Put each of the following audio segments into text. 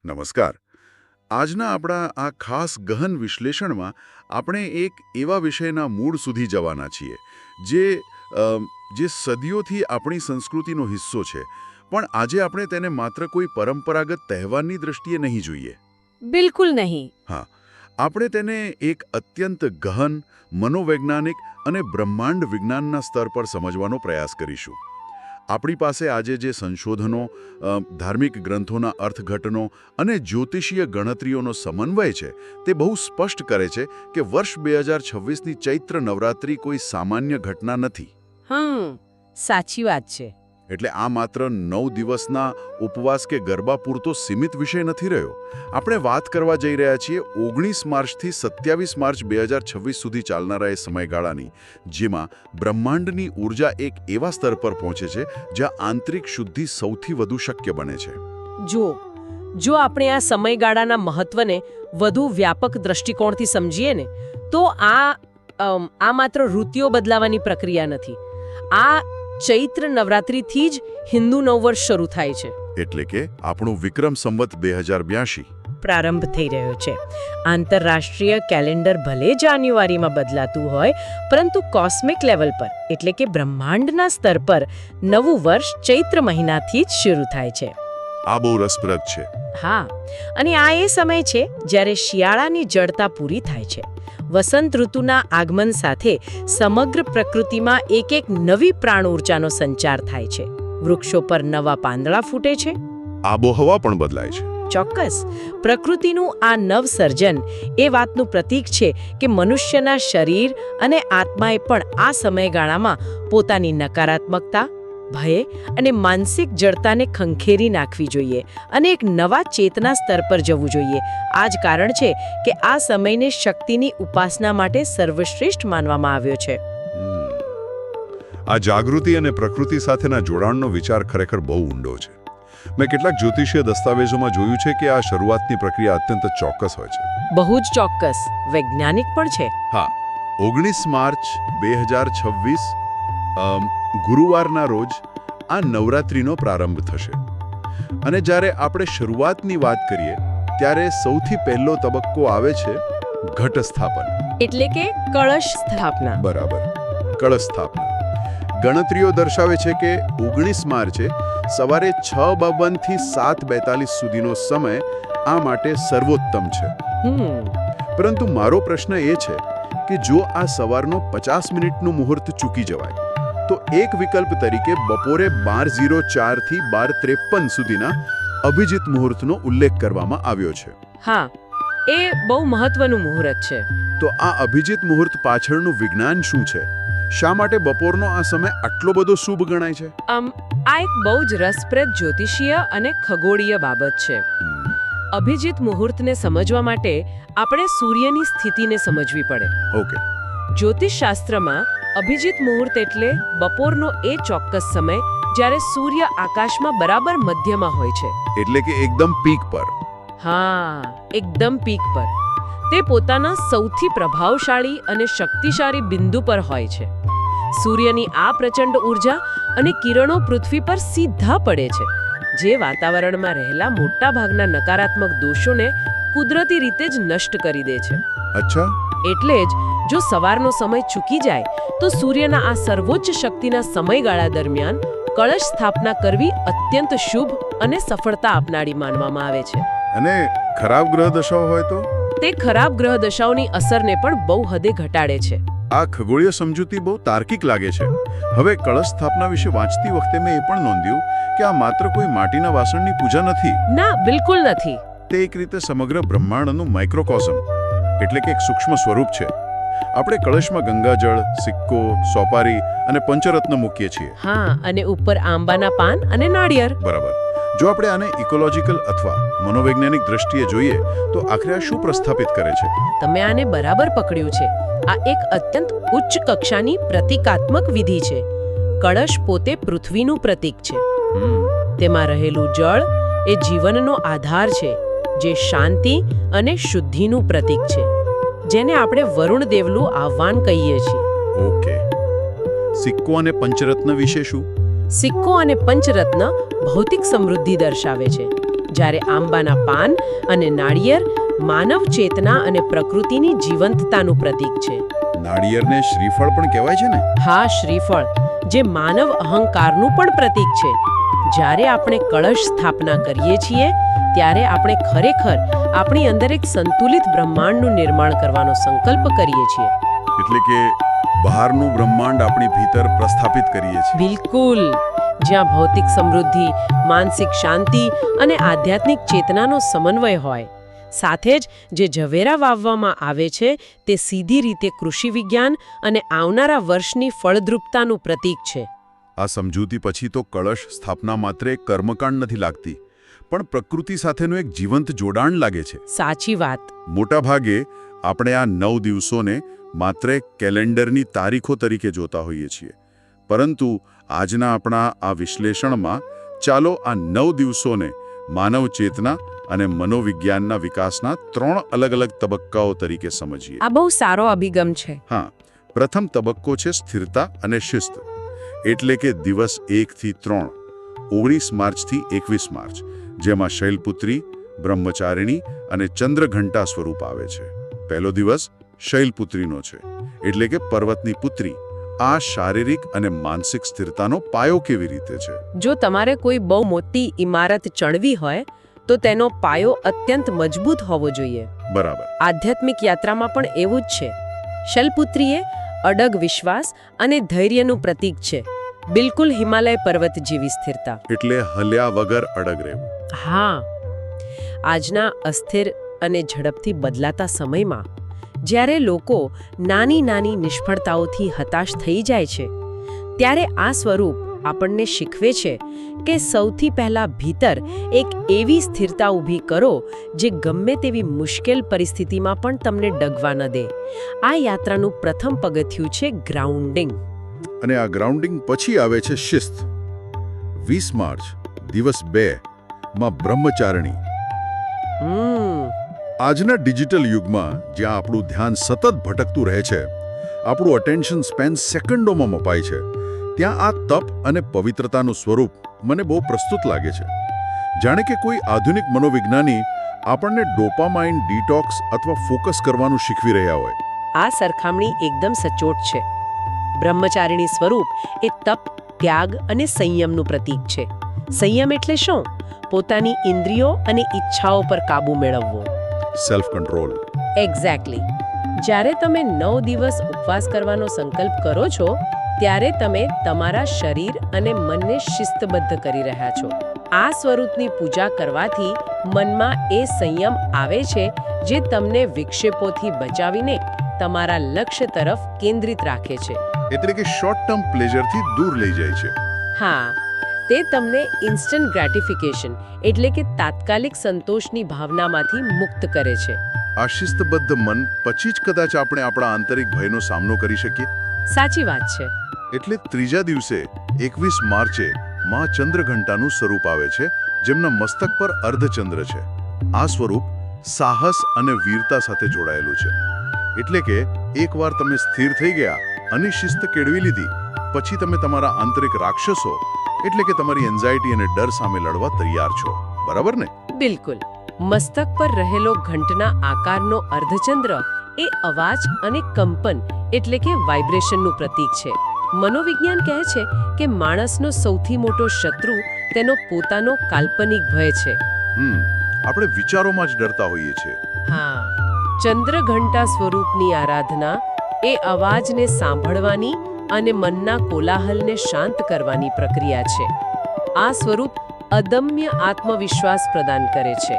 નમસ્કાર. આજના આપણા આ ખાસ ગહન વિશ્લેષણમાં આપણે એક એવા વિષયના મૂળ સુધી જવાના છીએ જે સદીઓથી આપણી સંસ્કૃતિનો હિસ્સો છે, પણ આજે આપણે તેને માત્ર કોઈ પરંપરાગત તહેવારની દ્રષ્ટિએ નહીં જોઈએ. બિલકુલ નહીં. હા, આપણે તેને એક અત્યંત ગહન, મનોવૈજ્ઞાનિક અને બ્રહ્માંડ વિજ્ઞાનના સ્તર પર સમજવાનો પ્રયાસ કરીશું. આપણી પાસે આજે જે સંશોધનો, ધાર્મિક ગ્રંથોના અર્થઘટનો અને જ્યોતિષીય ગણતરીઓનો સમન્વય છે, તે બહુ સ્પષ્ટ કરે છે કે વર્ષ 2026ની ચૈત્ર નવરાત્રિ કોઈ સામાન્ય ઘટના નથી. સાચી વાત છે. એટલે આ માત્ર 9 દિવસના ઉપવાસ કે ગરબા પૂરતો સીમિત વિષય નથી રહ્યો. આપણે વાત કરવા જઈ રહ્યા છીએ 19 માર્ચથી 27 માર્ચ 2026 સુધી ચાલનારા એ સમયગાળાની, જેમાં બ્રહ્માંડની ઊર્જા એક એવા સ્તર પર પહોંચે છે જ્યાં આંતરિક શુદ્ધિ સૌથી વધુ શક્ય બને છે. જો આપણે આ સમયગાળાના મહત્વને વધુ વ્યાપક દ્રષ્ટિકોણથી સમજીએ ને, તો આ માત્ર ઋતુઓ બદલાવાની પ્રક્રિયા નથી. આ ચૈત્ર નવરાત્રિથી જ હિન્દુ નવવર્ષ શરૂ થાય છે. એટલે કે આપણું વિક્રમ સંવત 2082 પ્રારંભ થઈ રહ્યો છે. આંતરરાષ્ટ્રીય કેલેન્ડર ભલે જાન્યુઆરીમાં બદલાતું હોય, પરંતુ કોસ્મિક લેવલ પર એટલે કે બ્રહ્માંડના સ્તર પર નવું વર્ષ ચૈત્ર મહિનાથી જ શરૂ થાય છે. આ બહુ રસપ્રદ છે. હા, અને આ એ સમય છે જ્યારે શિયાળાની જડતા પૂરી થાય છે. વસંત ઋતુના આગમન સાથે સમગ્ર પ્રકૃતિમાં એક નવી પ્રાણ ઊર્જાનો સંચાર થાય છે. વૃક્ષો પર નવા પાંદડા ફૂટે છે. આબોહવા પણ બદલાય છે. ચોક્કસ. પ્રકૃતિનું આ નવસર્જન એ વાતનું પ્રતીક છે કે મનુષ્યના શરીર અને આત્માએ પણ આ સમયગાળામાં પોતાની નકારાત્મકતા, ભય અને માનસિક જડતાને ખંખેરી નાખવી જોઈએ અને એક નવા ચેતના સ્તર પર જવું જોઈએ. આ જ કારણ છે કે આ સમયને શક્તિની ઉપાસના માટે સર્વશ્રેષ્ઠ માનવામાં આવ્યો છે. આ જાગૃતિ અને પ્રકૃતિ સાથેના જોડાણનો વિચાર ખરેખર બહુ ઊંડો છે. મેં કેટલાક જ્યોતિષીય દસ્તાવેજોમાં જોયું છે કે આ શરૂઆતની પ્રક્રિયા અત્યંત ચોક્કસ હોય છે. બહુ જ ચોક્કસ. વૈજ્ઞાનિક પણ છે. હા, 19 માર્ચ 2026 ગુરુવારના રોજ આ નવરાત્રિનો પ્રારંભ થશે. અને જ્યારે આપણે શરૂઆતની વાત કરીએ, ત્યારે સૌથી પહેલો તબક્કો આવે છે ઘટ સ્થાપન, એટલે કે કળશ સ્થાપના. બરાબર, કળશ સ્થાપના. ગણતરીઓ દર્શાવે છે કે 19 માર્ચે સવારે 6:52 થી 7:42 સુધીનો સમય આ માટે સર્વોત્તમ છે. પરંતુ મારો પ્રશ્ન એ છે કે જો આ સવારનો 50 મિનિટનું મુહૂર્ત ચૂકી જવાય, તો એક વિકલ્પ તરીકે બપોરે 12:04 થી 12:53 સુધીના અભિજીત મુહૂર્તનો ઉલ્લેખ કરવામાં આવ્યો છે. હા, એ બહુ મહત્વનું મુહૂર્ત છે. તો આ અભિજીત મુહૂર્ત પાછળનું વિજ્ઞાન શું છે? શા માટે બપોરનો આ સમય આટલો બધો શુભ ગણાય છે? આ એક બહુ જ રસપ્રદ જ્યોતિષીય અને ખગોળીય બાબત છે. અભિજીત મુહૂર્તને સમજવા માટે આપણે સૂર્યની સ્થિતિને સમજવી પડે. ઓકે. જ્યોતિષશાસ્ત્રમાં અભિજીત મુહૂર્ત એટલે બપોરનો એ ચોક્કસ સમય જ્યારે સૂર્ય આકાશમાં બરાબર મધ્યમાં હોય છે. એટલે કે એકદમ પીક પર. હા, એકદમ પીક પર. તે પોતાના સૌથી પ્રભાવશાળી અને શક્તિશાળી બિંદુ પર હોય છે. સૂર્યની આ પ્રચંડ ઊર્જા અને કિરણો પૃથ્વી પર સીધા પડે છે, જે વાતાવરણમાં રહેલા મોટા ભાગના નકારાત્મક દોષોને કુદરતી રીતે જ નષ્ટ કરી દે છે. અચ્છા. એટલે જ જો સવારનો સમય ચૂકી જાય, તો સૂર્યના આ સર્વોચ્ચ શક્તિના સમયગાળા દરમિયાન કળશ સ્થાપના કરવી અત્યંત શુભ અને સફળતા આપનારી માનવામાં આવે છે. અને ખરાબ ગ્રહ દશાઓ હોય તો? તે ખરાબ ગ્રહ દશાઓની અસરને પણ બહુ હદે ઘટાડે છે. આ ખગોળીય સમજૂતી બહુ તાર્કિક લાગે છે. હવે કળશ સ્થાપના વિશે વાંચતી વખતે મેં એ પણ નોંધ્યું કે આ માત્ર કોઈ માટીના વાસણની પૂજા નથી. ના, બિલકુલ નથી. તે એક રીતે સમગ્ર બ્રહ્માંડનું માઇક્રોકોઝમ, એટલે કે એક સૂક્ષ્મ સ્વરૂપ છે. આપણે કળશમાં ગંગાજળ, સિક્કો, સોપારી અને પંચરત્ન મૂકીએ છીએ. હા, અને ઉપર આંબાના પાન અને નાળિયેર. બરાબર. જો આપણે આને ઇકોલોજીકલ અથવા મનોવૈજ્ઞાનિક દ્રષ્ટિએ જોઈએ, તો આખરે આ શું પ્રસ્થાપિત કરે છે? તમે આને બરાબર પકડ્યું છે. આ એક અત્યંત ઉચ્ચ કક્ષાની પ્રતિકાત્મક વિધિ છે. કળશ પોતે પૃથ્વીનું પ્રતીક છે. તેમાં રહેલું જળ એ જીવનનો આધાર છે, જે શાંતિ અને શુદ્ધિનું પ્રતીક છે, જેને આપણે વરુણ દેવનું આહ્વાન કહીએ છીએ. ઓકે. સિક્કો અને પંચરત્ન વિશે શું? સિક્કો અને પંચરત્ન ભૌતિક સમૃદ્ધિ દર્શાવે છે. જ્યારે આંબાના પાન અને નાળિયેર માનવ ચેતના અને પ્રકૃતિની જીવંતતાનું પ્રતીક છે. નાળિયેરને શ્રીફળ પણ કહેવાય છે ને? હા, શ્રીફળ, જે માનવ અહંકારનું પણ પ્રતીક છે. જ્યારે આપણે કળશ સ્થાપના કરીએ છીએ ત્યારે આપણે ખરેખર આપણી અંદર એક સંતુલિત બ્રહ્માંડનું નિર્માણ કરવાનો સંકલ્પ કરીએ છીએ. એટલે કે બહારનું બ્રહ્માંડ આપણી ભીતર પ્રસ્થાપિત કરીએ છીએ. બિલકુલ, જ્યાં ભૌતિક સમૃદ્ધિ, માનસિક શાંતિ અને આધ્યાત્મિક ચેતનાનો સમન્વય હોય. સાથે જ જે ઝવેરા વાવવામાં આવે છે તે સીધી રીતે કૃષિ વિજ્ઞાન અને આવનારા વર્ષની ફળદ્રુપતાનું પ્રતીક છે. આ સમજૂતી પછી તો કળશ સ્થાપના માત્ર એક કર્મકાંડ નથી લાગતી, પણ પ્રકૃતિ સાથેનું એક જીવંત જોડાણ લાગે છે. સાચી વાત. મોટાભાગે આપણે આ 9 દિવસોને માત્ર એક કેલેન્ડરની તારીખો તરીકે જોતા હોઈએ છીએ, પરંતુ આજના આપણા આ વિશ્લેષણમાં ચાલો આ 9 દિવસોને માનવ ચેતના અને મનોવિજ્ઞાનના વિકાસના 3 અલગ અલગ તબક્કાઓ તરીકે સમજીએ. આ બહુ સારો અભિગમ છે. હા, પ્રથમ તબક્કો છે સ્થિરતા અને શિસ્ત. એટલે કે દિવસ 1 થી 3, 19 માર્ચથી 21 માર્ચ, જેમાં શૈલપુત્રી, બ્રહ્મચારિણી અને ચંદ્રઘંટા સ્વરૂપ આવે છે. પહેલો દિવસ શૈલપુત્રીનો છે, એટલે કે પર્વતની પુત્રી. આ શારીરિક અને માનસિક સ્થિરતાનો પાયો કેવી રીતે છે? જો તમારે કોઈ બહુ મોટી ઇમારત ચણવી હોય તો તેનો પાયો અત્યંત મજબૂત હોવો જોઈએ. બરાબર. આધ્યાત્મિક યાત્રામાં પણ એવું જ છે. શૈલપુત્રીએ અડગ વિશ્વાસ અને ધૈર્યનું પ્રતીક છે. બિલકુલ હિમાલય પર્વત જેવી સ્થિરતા. એટલે હલ્યા વગર અડગ રહેવું. હા, આજના અસ્થિર અને ઝડપથી બદલાતા સમયમાં જ્યારે લોકો નાની નાની નિષ્ફળતાઓથી હતાશ થઈ જાય છે, ત્યારે આ સ્વરૂપ આપણને શીખવે છે કે સૌથી પહેલા ભીતર એક એવી સ્થિરતા ઊભી કરો જે ગમે તેવી મુશ્કેલ પરિસ્થિતિમાં પણ તમને ડગવા ન દે. આ યાત્રાનું પ્રથમ પગથિયું છે ગ્રાઉન્ડિંગ. અને આ ગ્રાઉન્ડિંગ પછી આવે છે શિસ્ત. 20 માર્ચ, દિવસ 2 માં બ્રહ્મચારિણી. આજના ડિજિટલ યુગમાં જ્યાં આપણું ધ્યાન સતત ભટકતું રહે છે, આપણું અટેન્શન સ્પેન સેકન્ડોમાં મપાય છે, ત્યાં આ તપ અને પવિત્રતાનું સ્વરૂપ મને બહુ પ્રસ્તુત લાગે છે. જાણે કે કોઈ આધુનિક મનોવિજ્ઞાની આપણને ડોપામાઇન ડિટોક્સ અથવા ફોકસ કરવાનું શીખવી રહ્યા હોય. આ સરખામણી એકદમ સચોટ છે. બ્રહ્મચારિણી સ્વરૂપ એ તપ, ત્યાગ અને સંયમનું પ્રતીક છે. સંયમ એટલે શું? પોતાની ઇન્દ્રિયો અને ઈચ્છાઓ પર કાબૂ મેળવવો. Self control. એક્ઝેક્ટલી. જ્યારે તમે 9 દિવસ ઉપવાસ કરવાનો સંકલ્પ કરો છો ત્યારે તમે તમારા શરીર અને મનને શિસ્તબદ્ધ કરી રહ્યા છો. આ સ્વરૂપની પૂજા કરવાથી મનમાં એ સંયમ આવે છે જે તમને વિક્ષેપોથી બચાવીને તમારા લક્ષ્ય તરફ કેન્દ્રિત રાખે છે. એટલે કે શોર્ટ ટર્મ પ્લેઝરથી દૂર લઈ જાય છે. હા, તે તમને ઇન્સ્ટન્ટ ગ્રેટિફિકેશન એટલે કે તાત્કાલિક સંતોષની ભાવનામાંથી મુક્ત કરે છે. આ શિસ્તબદ્ધ મન પછી જ કદાચ આપણે આપણા આંતરિક ભયનો સામનો કરી શકીએ. સાચી વાત છે. એટલે ત્રીજા દિવસે 21 માર્ચે માં ચંદ્રઘંટાનું સ્વરૂપ આવે છે, જેમના મસ્તક પર અર્ધચંદ્ર છે. આ સ્વરૂપ સાહસ અને વીરતા સાથે જોડાયેલું છે. એટલે કે એકવાર તમે સ્થિર થઈ ગયા અને શિસ્ત કેળવી લીધી, પછી તમે તમારા આંતરિક રાક્ષસો એટલે કે તમારી એન્ઝાયટી અને ડર સામે લડવા તૈયાર છો. બરાબર ને? બિલકુલ. મસ્તક પર રહેલો ઘંટના આકારનો અર્ધચંદ્ર એ અવાજ અને કંપન એટલે કે વાઇબ્રેશનનું પ્રતીક છે. મનોવિજ્ઞાન કહે છે કે માણસનો સૌથી મોટો શત્રુ તેનો પોતાનો કાલ્પનિક ભય છે. આપણે વિચારોમાં જ ડરતા હોઈએ છીએ. હા, ચંદ્રઘંટા સ્વરૂપની આરાધના એ અવાજને સાંભળવાની અને મનના કોલાહલને શાંત કરવાની પ્રક્રિયા છે. આ સ્વરૂપ અદમ્ય આત્મવિશ્વાસ પ્રદાન કરે છે,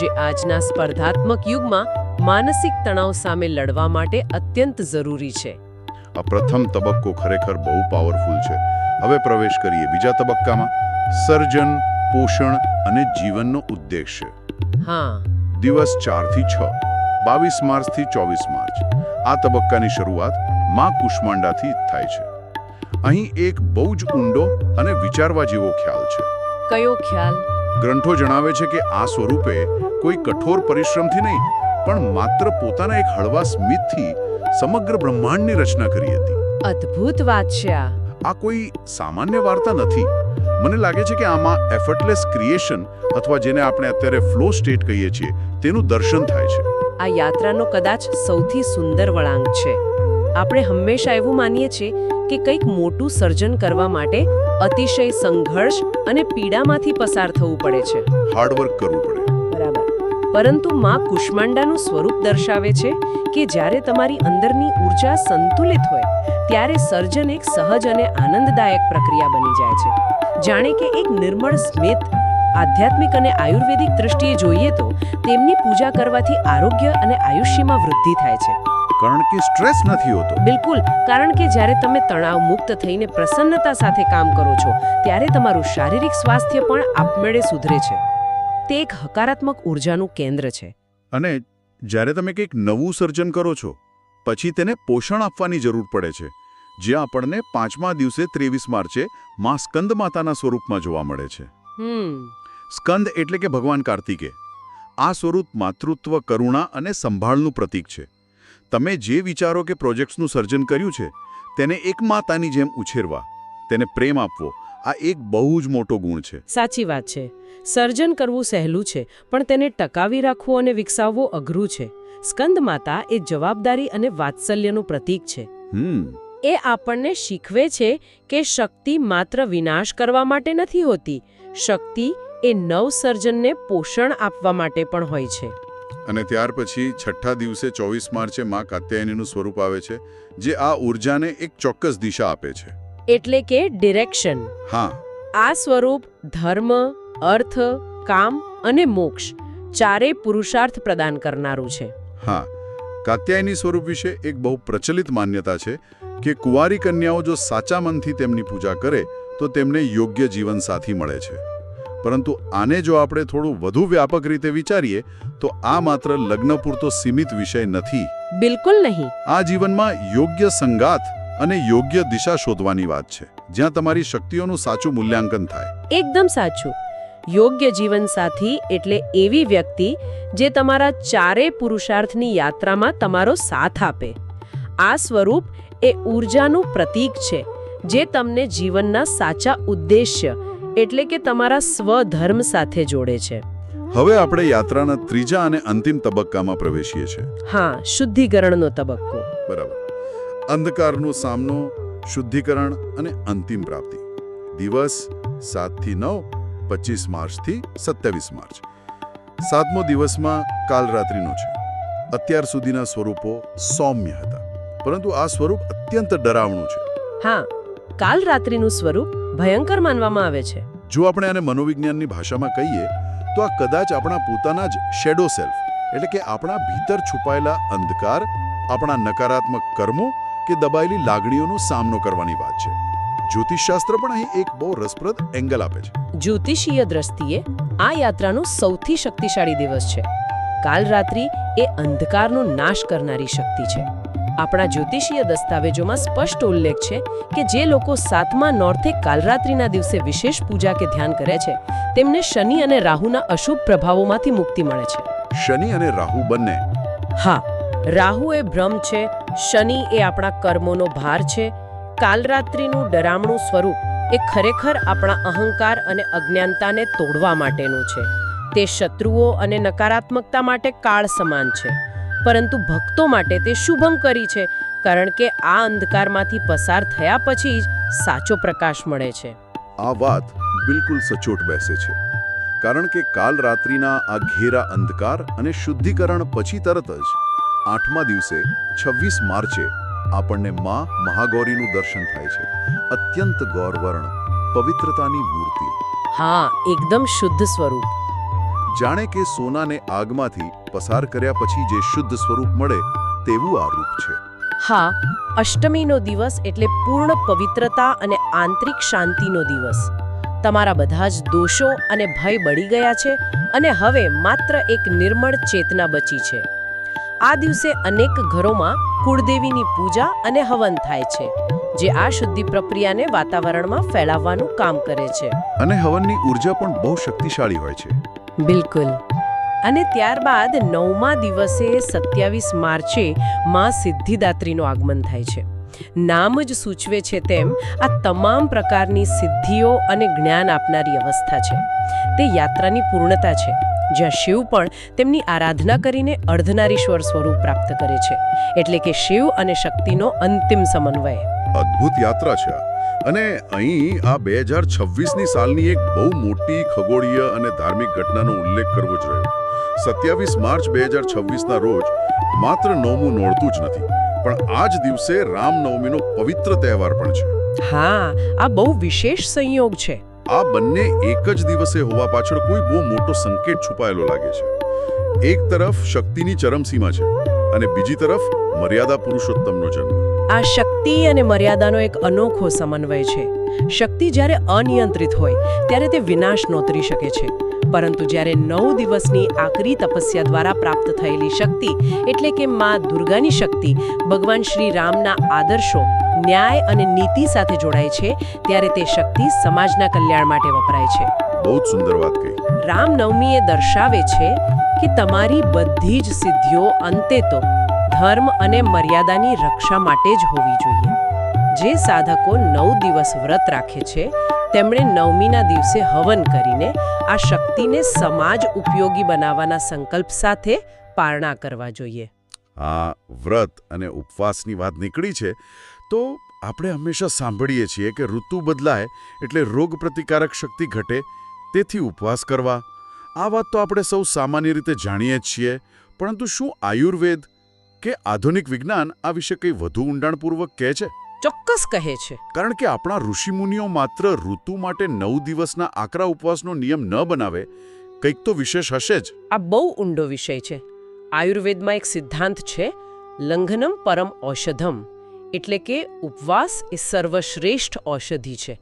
જે આજના સ્પર્ધાત્મક યુગમાં માનસિક તણાવ સામે લડવા માટે અત્યંત જરૂરી છે. આ પ્રથમ તબક્કો ખરેખર બહુ પાવરફુલ છે. હવે પ્રવેશ કરીએ બીજા તબક્કામાં, સર્જન, પોષણ અને જીવનનો ઉદ્દેશ્ય. હા, દિવસ 4 થી 6, 22 માર્ચથી 24 માર્ચ. આ તબક્કાની શરૂઆત માં કુષ્માંડાથી થાય છે. અહીં એક બહુ જ ઊંડો અને વિચારવા જેવો ખ્યાલ છે. કયો ખ્યાલ? ગ્રંથો જણાવે છે કે આ સ્વરૂપે કોઈ કઠોર પરિશ્રમથી નહીં, પણ માત્ર પોતાના એક હળવા સ્મિતથી સમગ્ર બ્રહ્માંડની રચના કરી હતી. અદ્ભુત વાત છે આ. આ કોઈ સામાન્ય વાર્તા નથી. મને લાગે છે કે આમાં એફર્ટલેસ ક્રિએશન અથવા જેને આપણે અત્યારે ફ્લો સ્ટેટ કહીએ છીએ તેનું દર્શન થાય છે. આ યાત્રાનો કદાચ સૌથી સુંદર વળાંક છે. આપણે હંમેશા એવું માનીએ છીએ કે કંઈક મોટું સર્જન કરવા માટે અતિશય સંઘર્ષ અને પીડામાંથી પસાર થવું પડે છે. હાર્ડવર્ક કરવું પડે. બરાબર. પરંતુ માં કુષ્માંડાનું સ્વરૂપ દર્શાવે છે કે જ્યારે તમારી અંદરની ઊર્જા સંતુલિત હોય ત્યારે સર્જન એક સહજ અને આનંદદાયક પ્રક્રિયા બની જાય છે. જાણે કે એક નિર્મળ સ્મિત. આધ્યાત્મિક અને આયુર્વેદિક દૃષ્ટિએ જોઈએ તો તેમની પૂજા કરવાથી આરોગ્ય અને આયુષ્યમાં વૃદ્ધિ થાય છે. કારણ કે સ્ટ્રેસ નથી હોતો. બિલકુલ. કારણ કે જ્યારે તમે તણાવ મુક્ત થઈને પ્રસન્નતા સાથે કામ કરો છો ત્યારે તમારું શારીરિક સ્વાસ્થ્ય પણ આપમેળે સુધરે છે. તે એક હકારાત્મક ઉર્જાનું કેન્દ્ર છે. અને જ્યારે તમે કંઈક નવું સર્જન કરો છો પછી તેને પોષણ આપવાની જરૂર પડે છે, જે આપણને 5મા દિવસે 23 માર્ચે માં સ્કંદ માતાના સ્વરૂપમાં જોવા મળે છે. સ્કંદ એટલે કે ભગવાન કાર્તિકે. આ સ્વરૂપ માતૃત્વ, કરુણા અને સંભાળનું પ્રતીક છે. તમે જે વિચારો કે પ્રોજેક્ટ્સનું સર્જન કર્યું છે તેને એક માતાની જેમ ઉછેરવા, તેને પ્રેમ આપવો, આ એક બહુ જ મોટો ગુણ છે. સાચી વાત છે. સર્જન કરવું સહેલું છે, પણ તેને ટકાવી રાખવું અને વિકસાવવું અઘરું છે. સ્કંદ માતા એ જવાબદારી અને વાત્સલ્યનું પ્રતીક છે. એ આપણને શીખવે છે કે શક્તિ માત્ર વિનાશ કરવા માટે નથી હોતી. શક્તિ એ નવસર્જનને પોષણ આપવા માટે પણ હોય છે. અને ત્યાર પછી 6ઠ્ઠા દિવસે 24 માર્ચે માં કાત્યાયનીનું સ્વરૂપ આવે છે, જે આ ઉર્જાને એક ચોક્કસ દિશા આપે છે. એટલે કે ડિરેક્શન. હા. આ સ્વરૂપ ધર્મ, અર્થ, કામ અને મોક્ષ ચારે પુરુષાર્થ પ્રદાન કરનારું છે. હા. કાત્યાયની સ્વરૂપ વિશે એક બહુ પ્રચલિત માન્યતા છે કે કુંવારી કન્યાઓ જો સાચા મનથી તેમની પૂજા કરે તો તેમને યોગ્ય જીવનસાથી મળે છે. પરંતુ આને જો આપણે થોડું વધુ વ્યાપક રીતે વિચારીએ તો આ માત્ર લગ્ન પૂરતો સીમિત વિષય નથી. બિલકુલ નહીં. આ જીવનમાં યોગ્ય સંગાત અને યોગ્ય દિશા શોધવાની વાત છે, જ્યાં તમારી શક્તિઓનું સાચું મૂલ્યાંકન થાય. એકદમ સાચું. યોગ્ય જીવનસાથી એટલે એવી વ્યક્તિ જે તમારા ચારે પુરુષાર્થની યાત્રામાં તમારો સાથ આપે. આ સ્વરૂપ એ ઊર્જાનું પ્રતીક છે જે તમને જીવનના સાચા ઉદ્દેશ્ય એટલે કે તમારા સ્વધર્મ સાથે જોડે છે. હવે આપણે યાત્રાના ત્રીજા અને અંતિમ તબક્કામાં પ્રવેશીએ છીએ. હા, શુદ્ધિકરણનો તબક્કો. બરાબર. અંધકારનો સામનો, શુદ્ધિકરણ અને અંતિમ પ્રાપ્તિ. દિવસ 7 થી 9, 25 માર્ચથી 27 માર્ચ. 7મો દિવસમાં કાલરાત્રિનો છે. અત્યાર સુધીના સ્વરૂપો સૌમ્ય હતા, પરંતુ આ સ્વરૂપ અત્યંત ડરાવણું છે. હા, કાલરાત્રિનું સ્વરૂપ ભયંકર માનવામાં આવે છે. જો આપણે આને મનોવિજ્ઞાનની ભાષામાં કહીએ તો આ કદાચ આપણા પોતાના જ શેડો સેલ્ફ એટલે કે આપણા ભીતર છુપાયેલા અંધકાર, આપણા નકારાત્મક કર્મો કે દબાયેલી લાગણીઓનો સામનો કરવાની વાત છે. જ્યોતિષશાસ્ત્ર પણ અહીં એક બહુ રસપ્રદ એંગલ આપે છે. જ્યોતિષીય દ્રષ્ટિએ આ યાત્રાનો સૌથી શક્તિશાળી દિવસ છે. કાલરાત્રિ એ અંધકારનો નાશ કરનારી શક્તિ છે. આપણા જ્યોતિષીય દસ્તાવેજોમાં સ્પષ્ટ ઉલ્લેખ છે કે જે લોકો 7મા નોર્થે કાલરાત્રિના દિવસે વિશેષ પૂજા કે ધ્યાન કરે છે તેમને શનિ અને રાહુના અશુભ પ્રભાવોમાંથી મુક્તિ મળે છે. શનિ અને રાહુ બંને? હા. રાહુ એ ભ્રમ છે, શનિ એ આપણા કર્મોનો ભાર છે. કાલરાત્રિનું ડરામણું સ્વરૂપ એ ખરેખર આપણા અહંકાર અને અજ્ઞાનતાને તોડવા માટેનું છે. તે શત્રુઓ અને નકારાત્મકતા માટે કાળ સમાન છે, પરંતુ ભક્તો માટે તે શુભંકરી છે, કારણ કે આ અંધકારમાંથી પસાર થયા પછી જ સાચો પ્રકાશ મળે છે. આ વાત બિલકુલ સચોટ બેસે છે, કારણ કે કાલરાત્રિના આ ઘેરા અંધકાર અને શુદ્ધિકરણ પછી તરત જ 8મા દિવસે 26 માર્ચે આપણને માં મહાગૌરીનું દર્શન થાય છે. અત્યંત ગૌરવર્ણ, પવિત્રતાની મૂર્તિ. હા, એકદમ શુદ્ધ સ્વરૂપ. જાણે કે સોનાને આગમાંથી પસાર કર્યા પછી જે શુદ્ધ સ્વરૂપ મળે તેવું આ રૂપ છે. હા, અષ્ટમીનો દિવસ એટલે પૂર્ણ પવિત્રતા અને આંતરિક શાંતિનો દિવસ. તમારા બધા જ દોષો અને ભય બળી ગયા છે અને હવે માત્ર એક નિર્મળ ચેતના બચી છે. આ દિવસે અનેક ઘરોમાં કુળદેવીની પૂજા અને હવન થાય છે, જે આ શુદ્ધિ પ્રક્રિયાને વાતાવરણમાં ફેલાવવાનું કામ કરે છે. અને હવનની ઉર્જા પણ બહુ શક્તિશાળી હોય છે. બિલકુલ. અને ત્યારબાદ 9મા દિવસે 27 માર્ચે માં સિદ્ધિદાત્રીનું આગમન થાય છે. નામ જ સૂચવે છે તેમ આ તમામ પ્રકારની સિદ્ધિઓ અને જ્ઞાન આપનારી અવસ્થા છે. તે યાત્રાની પૂર્ણતા છે, જ્યાં શિવ પણ તેમની આરાધના કરીને અર્ધનારીશ્વર સ્વરૂપ પ્રાપ્ત કરે છે. એટલે કે શિવ અને શક્તિનો અંતિમ સમન્વય. અદ્ભુત યાત્રા છે આ. અને અહીં આ 2026ની સાલની એક બહુ મોટી ખગોળીય અને ધાર્મિક ઘટનાનો ઉલ્લેખ કરવો જ રહ્યો. 27 માર્ચ 2026ના રોજ માત્ર 9મું નોરતું જ નથી, પણ આ જ દિવસે રામનવમીનો પવિત્ર તહેવાર પણ છે. હા, આ બહુ વિશેષ સંયોગ છે. આ બંને એક જ દિવસે હોવા પાછળ કોઈ બહુ મોટો સંકેત છુપાયેલો લાગે છે. એક તરફ શક્તિની ચરમસીમા છે અને બીજી તરફ મર્યાદા પુરુષોત્તમનો જન્મ. આ શક્તિ અને મર્યાદાનો એક અનોખો સમન્વય છે. શક્તિ જ્યારે અનિયંત્રિત હોય ત્યારે તે વિનાશ નોતરી શકે છે, પરંતુ જ્યારે 9 દિવસની આકરી તપસ્યા દ્વારા પ્રાપ્ત થયેલી શક્તિ, એટલે કે માં દુર્ગાની શક્તિ, ભગવાન શ્રી રામના આદર્શો, ન્યાય અને નીતિ સાથે જોડાય છે, ત્યારે તે શક્તિ સમાજના કલ્યાણ માટે વપરાય છે. બહુ જ સુંદર વાત કહી. રામનવમી એ દર્શાવે છે કે તમારી બધી જ સિદ્ધિઓ અંતે તો ધર્મ અને મર્યાદાની રક્ષા માટે જ હોવી જોઈએ. જે સાધકો 9 દિવસ વ્રત રાખે છે તેમણે નવમીના દિવસે હવન કરીને આ શક્તિને સમાજ ઉપયોગી બનાવવાના સંકલ્પ સાથે પારણા કરવા જોઈએ. આ વ્રત અને ઉપવાસની વાત નીકળી છે તો આપણે હંમેશા સાંભળીએ છીએ કે ઋતુ બદલાય એટલે રોગ પ્રતિકારક શક્તિ ઘટે, તેથી ઉપવાસ કરવા. આ વાત તો આપણે સૌ સામાન્ય રીતે જાણીએ જ છીએ, પરંતુ શું આયુર્વેદ કે આધુનિક વિજ્ઞાન આ વિશે કંઈ વધુ ઊંડાણપૂર્વક કહે છે? ચોક્કસ કહે છે. કારણ કે આપણા ઋષિમુનિઓ માત્ર ઋતુ માટે 9 દિવસના આકરા ઉપવાસનો નિયમ ન બનાવે, કંઈક તો વિશેષ હશે જ. આ બહુ ઊંડો વિષય છે. આયુર્વેદમાં એક સિદ્ધાંત છે, લંઘનમ પરમ ઔષધમ, એટલે કે ઉપવાસ એ સર્વશ્રેષ્ઠ ઔષધિ છે.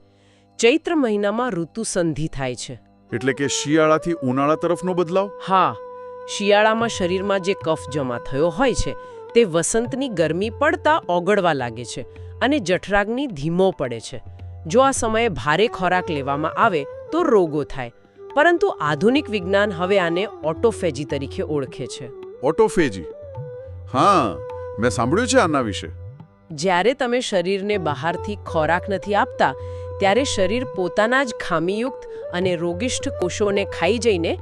ચૈત્ર મહિનામાં ઋતુ સંધિ થાય છે. એટલે કે શિયાળાથી ઉનાળા તરફનો બદલાવ. હા, શિયાળામાં શરીરમાં જે કફ જમા થયો હોય છે તે વસંતની ગરમી પડતા ઓગળવા લાગે છે અને જઠરાગ્નિ ધીમો પડે છે. જો આ સમયે ભારે ખોરાક લેવામાં આવે તો રોગો થાય, પરંતુ આધુનિક વિજ્ઞાન હવે આને ઓટોફેજી તરીકે ઓળખે છે. ઓટોફેજી? હા, મેં સાંભળ્યું છે આના વિશે. જ્યારે તમે શરીરને બહારથી ખોરાક નથી આપતા ત્યારે શરીર પોતાના જ ખામીયુક્ત અને રોગિષ્ઠ કોષોને ખાઈ જઈને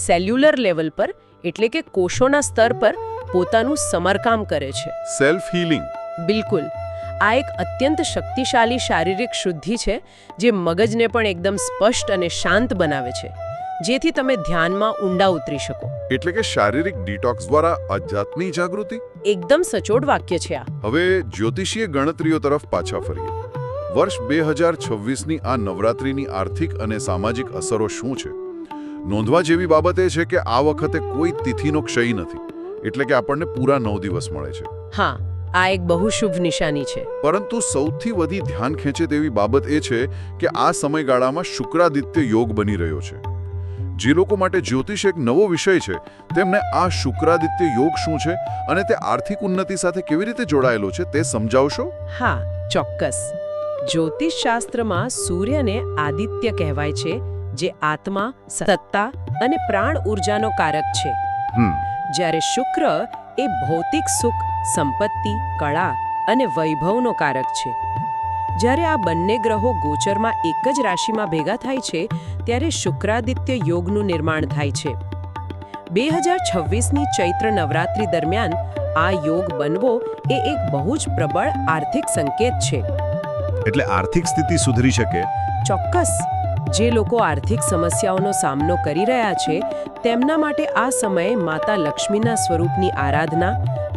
સેલ્યુલર લેવલ પર, એટલે કે કોષોના સ્તર પર પોતાનું સમારકામ કરે છે. Self healing. બિલકુલ. આ એક અત્યંત શક્તિશાળી શારીરિક શુદ્ધિ છે જે મગજને પણ એકદમ સ્પષ્ટ અને શાંત બનાવે છે, જેથી તમે ધ્યાનમાં ઊંડા ઉતરી શકો. એટલે કે શારીરિક ડિટોક્સ દ્વારા આધ્યાત્મિક જાગૃતિ. એકદમ સચોટ વાક્ય છે આ. હવે જ્યોતિષીય ગણતરીઓ તરફ પાછા ફરીએ. વર્ષ 2026ની આ નવરાત્રિની આર્થિક અને સામાજિક અસરો શું છે? નોંધવા જેવી બાબત એ છે કે આ વખતે કોઈ તિથિનો ક્ષય નથી, એટલે કે આપણને પૂરા 9 દિવસ મળે છે. હા, આ એક બહુ શુભ નિશાની છે. પરંતુ સૌથી વધુ ધ્યાન ખેંચે તેવી બાબત એ છે કે આ સમયગાળામાં શુક્રાદિત્ય યોગ બની રહ્યો છે. જે લોકો માટે જ્યોતિષ એક નવો વિષય છે તેમને આ શુક્રાદિત્ય યોગ શું છે અને તે આર્થિક ઉન્નતિ સાથે કેવી રીતે જોડાયેલો છે તે સમજાવશો? હા, ચોક્કસ. જ્યોતિષ શાસ્ત્રમાં સૂર્યને આદિત્ય કહેવાય છે, જે આત્મા, સત્તા અને પ્રાણ ઊર્જાનો કારક છે. જ્યારે શુક્ર એ ભૌતિક સુખ, સંપત્તિ, કળા અને વૈભવનો કારક છે. જ્યારે આ બંને ગ્રહો ગોચરમાં એક જ રાશિમાં ભેગા થાય છે ત્યારે શુક્રાદિત્ય યોગનું નિર્માણ થાય છે. 2026ની ચૈત્ર નવરાત્રિ દરમિયાન આ યોગ બનવો એ એક બહુ જ પ્રબળ આર્થિક સંકેત છે. એટલે આર્થિક સ્થિતિ સુધરી શકે? ચોક્કસ. જે લોકો આર્થિક સમસ્યાઓનો સામનો કરી રહ્યા છે તેમના માટે આ સમયે માતા લક્ષ્મીના સ્વરૂપની આરાધના,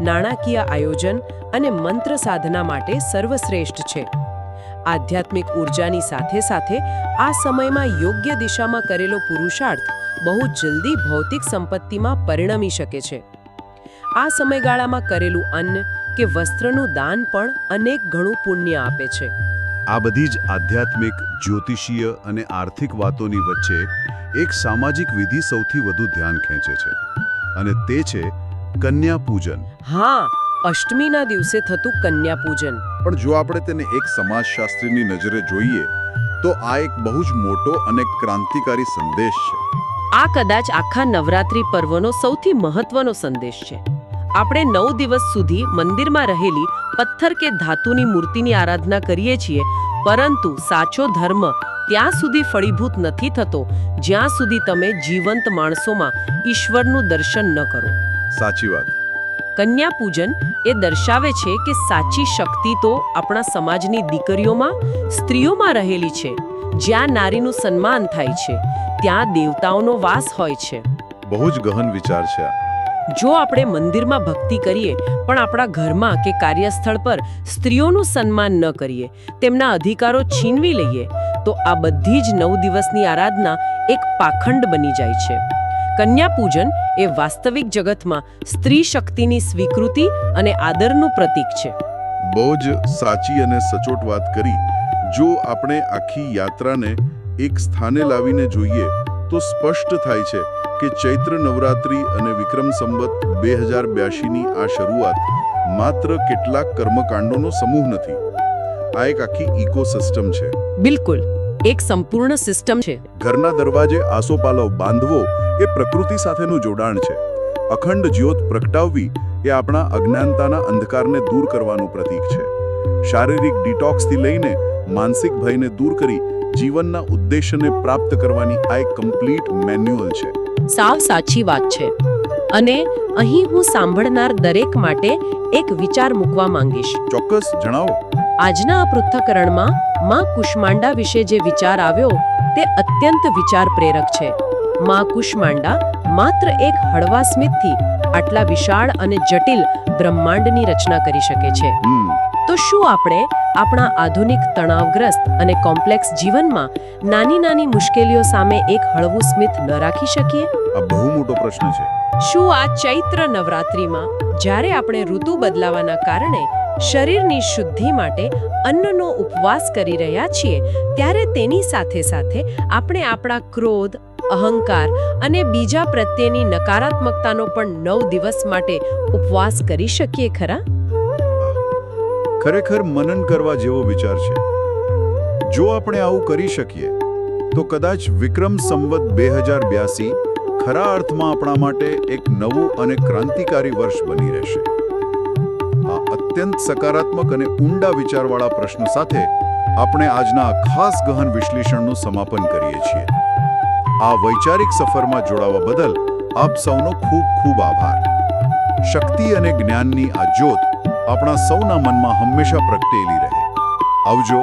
નાણાકીય આયોજન અને મંત્ર સાધના માટે સર્વશ્રેષ્ઠ છે. આધ્યાત્મિક ઉર્જાની સાથે સાથે આ સમયમાં યોગ્ય દિશામાં કરેલો પુરુષાર્થ બહુ જલ્દી ભૌતિક સંપત્તિમાં પરિણમી શકે છે. આ સમયગાળામાં કરેલું અન્ન કે વસ્ત્રનું દાન પણ અનેક ગણું પુણ્ય આપે છે. આ બધી જ આધ્યાત્મિક, જ્યોતિષીય અને આર્થિક વાતોની વચ્ચે એક સામાજિક વિધિ સૌથી વધુ ધ્યાન ખેંચે છે અને તે છે કન્યા પૂજન. હા, અષ્ટમીના દિવસે થતું કન્યા પૂજન. પણ જો આપણે તેને એક સમાજશાસ્ત્રીની નજરે જોઈએ તો આ એક બહુ જ મોટો અને ક્રાંતિકારી સંદેશ છે. આ કદાચ આખા નવરાત્રિ પર્વનો સૌથી મહત્વનો સંદેશ છે. આપણે 9 દિવસ સુધી મંદિરમાં રહેલી પથ્થર કે ધાતુની મૂર્તિની આરાધના કરીએ છીએ, પરંતુ સાચો ધર્મ ત્યાં સુધી ફળીભૂત નથી થતો જ્યાં સુધી તમે જીવંત માણસોમાં ઈશ્વરનું દર્શન ન કરો. સાચી વાત. કન્યા પૂજન એ દર્શાવે છે કે સાચી શક્તિ તો આપણા સમાજની દીકરીઓમાં, સ્ત્રીઓમાં રહેલી છે. જ્યાં નારીનું સન્માન થાય છે, ત્યાં દેવતાઓનો વાસ હોય છે. બહુ જ ગહન વિચાર છે આ. જો આપણે મંદિરમાં ભક્તિ કરીએ પણ આપણા ઘરમાં કે કાર્યસ્થળ પર સ્ત્રીઓનું સન્માન ન કરીએ, તેમના અધિકારો છીનવી લઈએ, તો આ બધી જ 9 દિવસની આરાધના એક પાખંડ બની જાય છે. કન્યા પૂજન એ વાસ્તવિક જગતમાં સ્ત્રી શક્તિની સ્વીકૃતિ અને આદરનું પ્રતીક છે. બહુ જ સાચી અને સચોટ વાત કરી. જો આપણે આખી યાત્રાને એક સ્થાને લાવીને જોઈએ તો સ્પષ્ટ થાય છે કે ચૈત્ર નવરાત્રિ અને વિક્રમ સંવત 2082ની આ શરૂઆત માત્ર કેટલાક કર્મકાંડોનો સમૂહ નથી. આ એક આખી ઇકોસિસ્ટમ છે. બિલકુલ, એક સંપૂર્ણ સિસ્ટમ છે. ઘરના દરવાજે આસોપાલવ બાંધવો એ પ્રકૃતિ સાથેનું જોડાણ છે. અખંડ જ્યોત પ્રગટાવવી એ આપણા અજ્ઞાનતાના અંધકારને દૂર કરવાનું પ્રતીક છે. શારીરિક ડિટોક્સથી લઈને માનસિક ભયને દૂર કરી જીવનના ઉદ્દેશ્યને પ્રાપ્ત કરવાની આ એક કમ્પ્લીટ મેન્યુઅલ છે. સાવ સાચી વાત છે. અને અહીં હું સાંભળનાર દરેક માટે એક વિચાર મૂકવા માંગીશ. ચોક્કસ, જણાવો. આજના આ પૃથ્થકરણમાં માં કુષ્માંડા વિશે જે વિચાર આવ્યો તે અત્યંત વિચાર પ્રેરક છે. માં કુષ્માંડા માત્ર એક હળવા સ્મિતથી આટલા વિશાળ અને જટિલ બ્રહ્માંડની રચના કરી શકે છે. તો શું આપણે આપણા આધુનિક તણાવગ્રસ્ત અને કોમ્પ્લેક્સ જીવનમાં નાની નાની મુશ્કેલીઓ સામે એક હળવું સ્મિત ન રાખી શકીએ? આ બહુ મોટો પ્રશ્ન છે. શું આ ચૈત્ર નવરાત્રિમાં જ્યારે આપણે ઋતુ બદલાવાના કારણે શરીરની શુદ્ધિ માટે અન્નનો ઉપવાસ કરી રહ્યા છીએ, ત્યારે તેની સાથે સાથે આપણે આપણા ક્રોધ, અહંકાર અને બીજા પ્રત્યેની નકારાત્મકતાનો પણ 9 દિવસ માટે ઉપવાસ કરી શકીએ ખરા? ખરેખર મનન કરવા જેવો વિચાર છે. જો આપણે આવું કરી શકીએ તો કદાચ વિક્રમ સંવત 2082 ખરા અર્થમાં આપણા માટે એક નવું અને ક્રાંતિકારી વર્ષ બની રહેશે. આ અત્યંત સકારાત્મક અને ઊંડા વિચારવાળા પ્રશ્ન સાથે આપણે આજના ખાસ ગહન વિશ્લેષણનું સમાપન કરીએ છીએ. આ વૈચારિક સફરમાં જોડાવા બદલ આપ સૌનો ખૂબ ખૂબ આભાર. શક્તિ અને જ્ઞાનની આ જ્યોત આપણા સૌના મનમાં હંમેશા પ્રગટેલી રહે. આવજો.